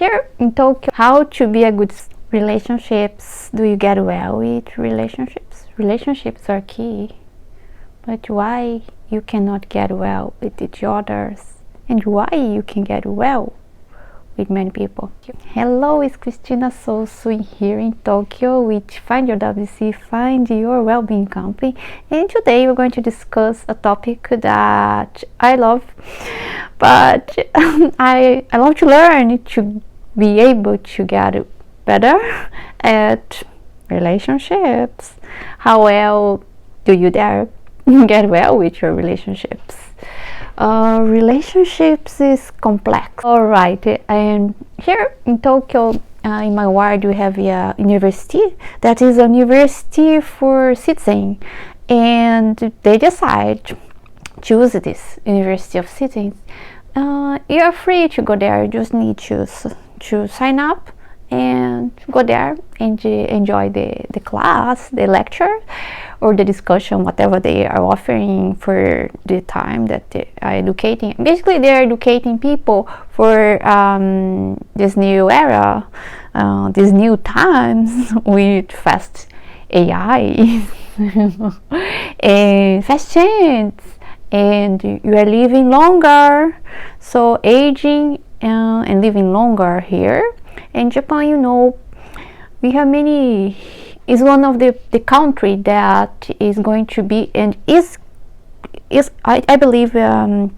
here in Tokyo, how to be a good relationships. Do you get well with relationships? Relationships are key, but why you cannot get well with each others, and why you can get well with many people. Hello, it's Christina Sousu here in Tokyo with Find Your WC, Find Your Wellbeing Company, and today we're going to discuss a topic that I love, but I love to learn to be able to get better at relationships. How well do you dare get well with your relationships? Relationships is complex. Alright, and here in Tokyo, in my ward, we have a university that is a university for citizens, and they decide to choose this university of citizens. You're free to go there. You just need to sign up and go there and enjoy the class, the lecture, or the discussion, whatever they are offering for the time that they are educating. Basically, they are educating people for this new era, these new times with fast AI and fast change, and you are living longer, so aging and living longer here. In Japan, you know, we have many, is one of the country that is going to be, and is I believe the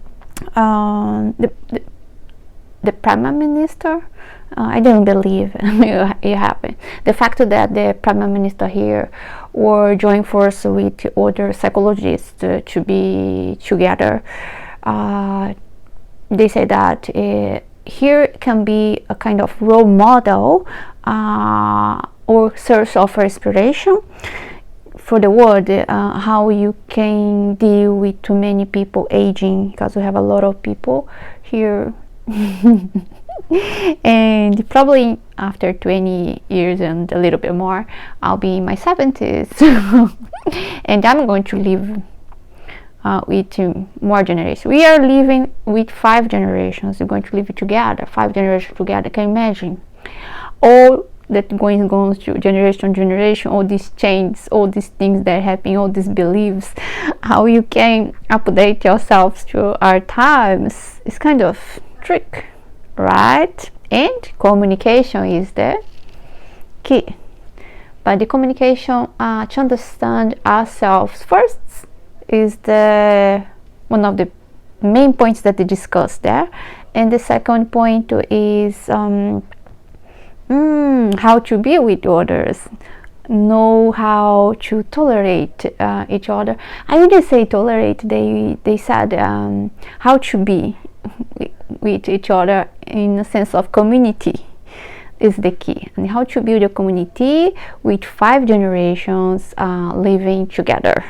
Prime Minister, I don't believe it happened. The fact that the Prime Minister here or join force with other psychologists to be together, they say that here can be a kind of role model or source of inspiration for the world, how you can deal with too many people aging, because we have a lot of people here and probably after 20 years and a little bit more, I'll be in my 70s and I'm going to live with more generations. We are living with 5 generations. We're going to live together, 5 generations together. Can you imagine? All that going through generation to generation, all these changes, all these things that happen, all these beliefs, how you can update yourselves to our times. It's kind of trick, right? And communication is the key. But the communication to understand ourselves first is the one of the main points that they discussed there, and the second point is how to be with others, know how to tolerate each other. I didn't say tolerate, they said how to be with each other in a sense of community is the key, and how to build a community with 5 generations living together.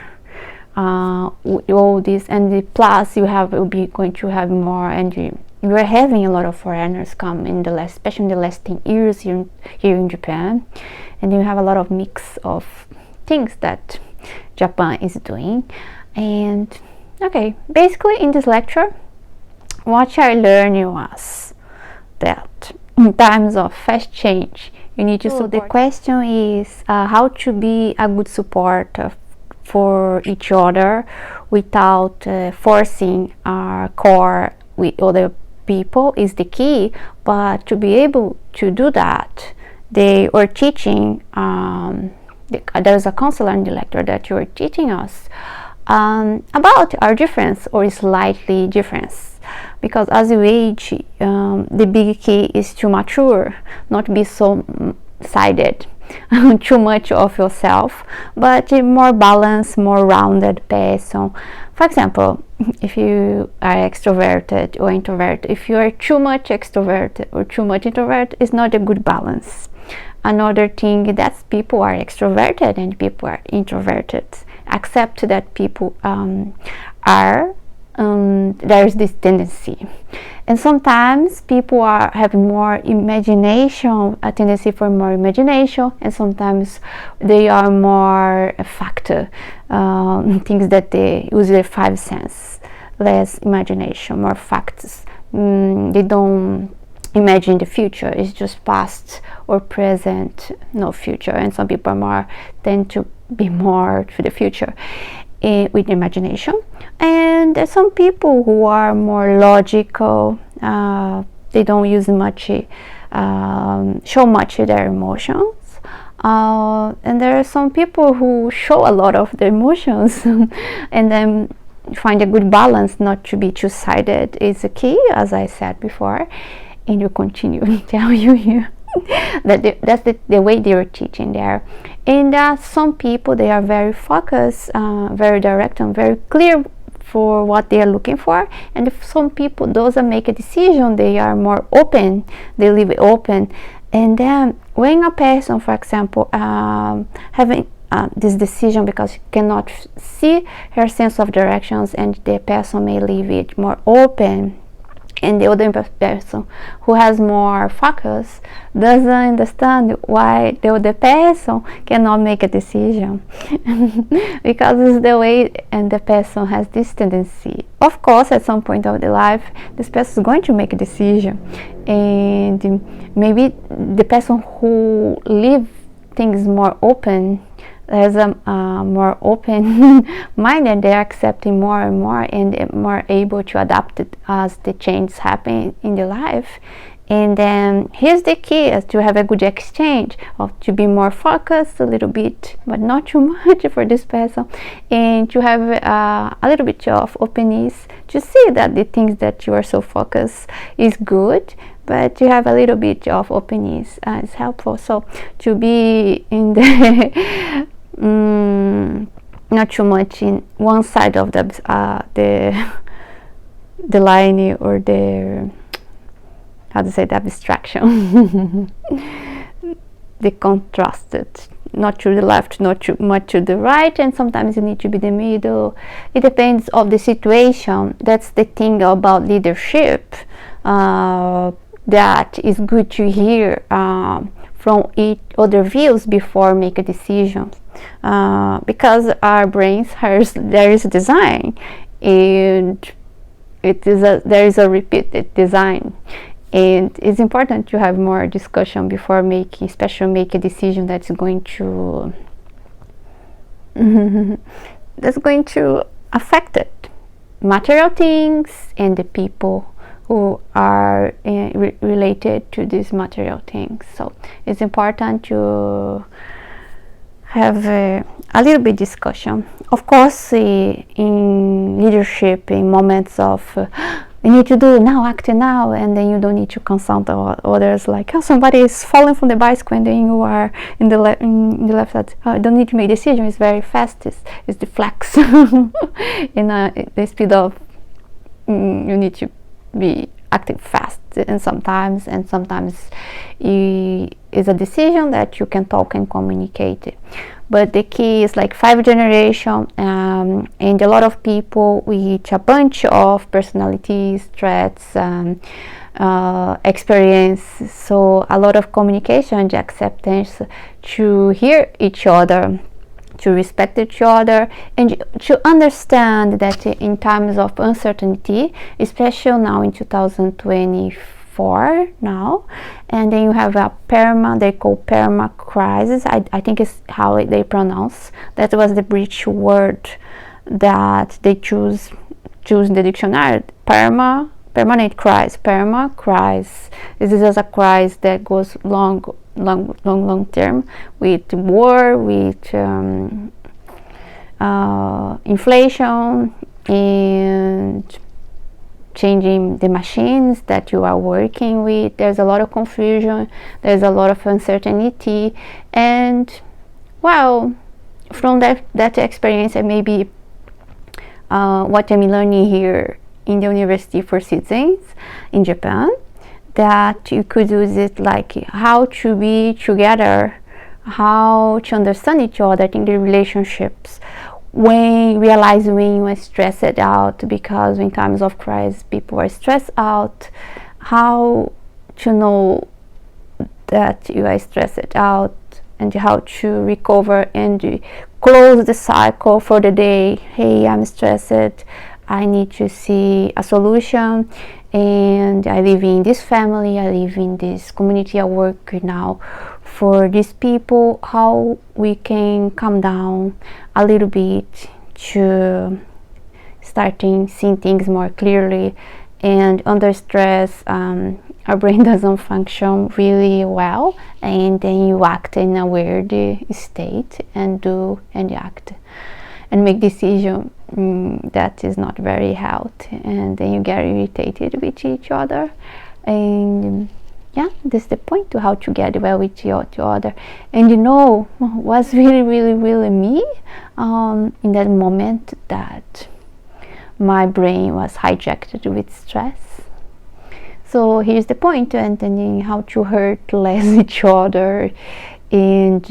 All this, and the plus you will be going to have more, and you are having a lot of foreigners come in especially in the last 10 years here in Japan, and you have a lot of mix of things that Japan is doing. And okay, basically in this lecture, what I learned was that in times of fast change, you need to. So the question is how to be a good support for each other without forcing our core with other people is the key. But to be able to do that, they were teaching, there's a counselor in the lecture that you were teaching us about our difference or slightly difference, because as you age, the big key is to mature, not be so sided too much of yourself, but a more balanced, more rounded person. For example, if you are extroverted or introverted, if you are too much extroverted or too much introvert, it's not a good balance. Another thing that people are extroverted and people are introverted. Accept that people there's this tendency, and sometimes people have more imagination, a tendency for more imagination, and sometimes they are more factor, things that they use their 5 senses, less imagination, more facts. They don't imagine the future. It's just past or present, no future. And some people tend to be more to the future with imagination. And there's some people who are more logical. They don't use much, show much their emotions. And there are some people who show a lot of the emotions and then find a good balance. Not to be two-sided is the key, as I said before, and you continue to tell you here that that's the way they are teaching there. And some people, they are very focused, very direct and very clear for what they are looking for. And if some people, those that make a decision, they are more open, they leave it open. And then when a person, for example, having this decision because she cannot see her sense of directions, and the person may leave it more open, and the other person who has more focus doesn't understand why the other person cannot make a decision because it's the way, and the person has this tendency. Of course, at some point of the life, this person is going to make a decision, and maybe the person who leave things more open, there's a more open mind, and they're accepting more and more, and more able to adapt it as the changes happen in their life. And then here's the key, is to have a good exchange, of to be more focused a little bit, but not too much for this person, and to have a little bit of openness to see that the things that you are so focused is good, but you have a little bit of openness is helpful. So to be in the not too much in one side of the line, or the, how to say, the abstraction, the contrasted, not to the left, not too much to the right, and sometimes you need to be the middle. It depends of the situation. That's the thing about leadership, that is good to hear from each other views before make a decision, because our brains there is a design, and there is a repeated design, and it's important to have more discussion before especially make a decision that's going to affect it, material things and the people who are related to these material things. So it's important to have a little bit discussion. Of course, in leadership, in moments of you need to do now, act now, and then you don't need to consult others, like, oh, somebody is falling from the bicycle, and then you are in the left side. I don't need to make decision. It's very fast. It's the flex. In the speed of you need to be acting fast, and sometimes is a decision that you can talk and communicate. But the key is like 5 generations, and a lot of people with a bunch of personalities, traits, experience. So a lot of communication and acceptance to hear each other, to respect each other, and to understand that in times of uncertainty, especially now in 2024 now, and then you have they call perma crisis. I think is how they pronounce. That was the British word that they choose in the dictionary. Permanent crisis, perma crisis. This is a crisis that goes long term, with war, with inflation, and changing the machines that you are working with. There's a lot of confusion, there's a lot of uncertainty, and well, from that experience, and maybe what I'm learning here in the University for Citizens in Japan, that you could use it like how to be together, how to understand each other in the relationships, when you are stressed out, because in times of crisis people are stressed out, how to know that you are stressed out, and how to recover and close the cycle for the day. Hey, I'm stressed, I need to see a solution, and I live in this family, I live in this community, I work now for these people, how we can calm down a little bit to starting seeing things more clearly. And under stress, our brain doesn't function really well, and then you act in a weird state and do and act and make decision that is not very healthy, and then you get irritated with each other. And yeah, that's the point, to how to get well with each other. And was really me in that moment that my brain was hijacked with stress. So here's the point, understanding how to hurt less each other, and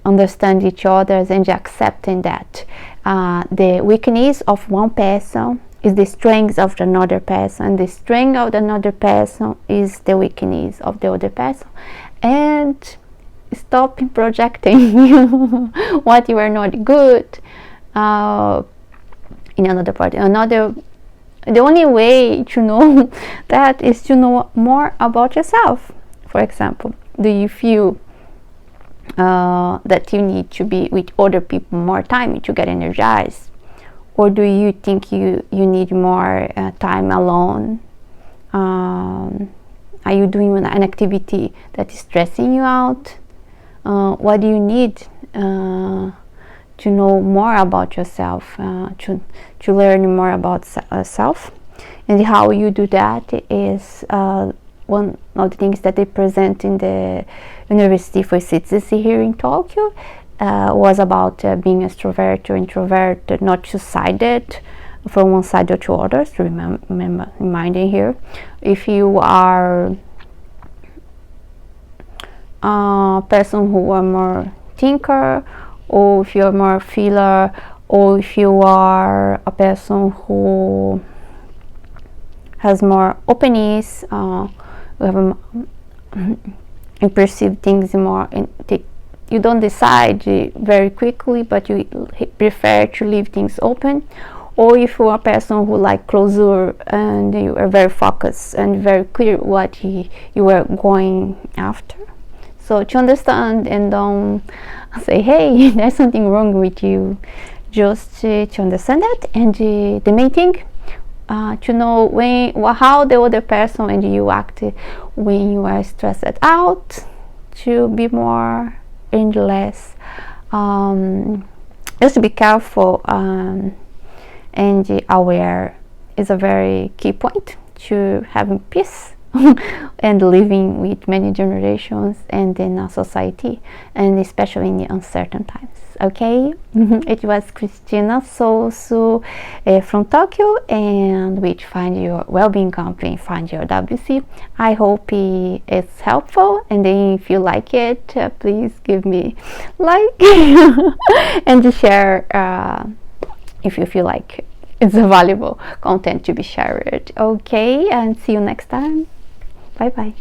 understand each other, and accepting that the weakness of one person is the strength of another person, and the strength of another person is the weakness of the other person. And stop projecting what you are not good in another part. The only way to know that is to know more about yourself. For example, do you feel that you need to be with other people more time to get energized, or do you think you need more time alone? Are you doing an activity that is stressing you out? What do you need to know more about yourself, to learn more about self? And how you do that is one of the things that they present in the University for Citizens here in Tokyo. Was about being extrovert or introvert, not two-sided from one side or to others. Remember, reminding here, if you are a person who are more thinker, or if you're more feeler, or if you are a person who has more openness, you perceive things more, you don't decide very quickly, but you prefer to leave things open. Or if you are a person who like closure, and you are very focused and very clear what you are going after. So to understand, and don't say, hey, there's something wrong with you, just to understand that. And the main thing, to know how the other person and you act when you are stressed out, to be more and less, just to be careful and aware is a very key point to having peace and living with many generations and in a society, and especially in the uncertain times. Okay, it was Christina Sousu from Tokyo, and which Find Your Wellbeing Company, Find Your WC. I hope it's helpful, and then if you like it, please give me like and share if you feel like it's a valuable content to be shared. Okay, and see you next time. Bye bye.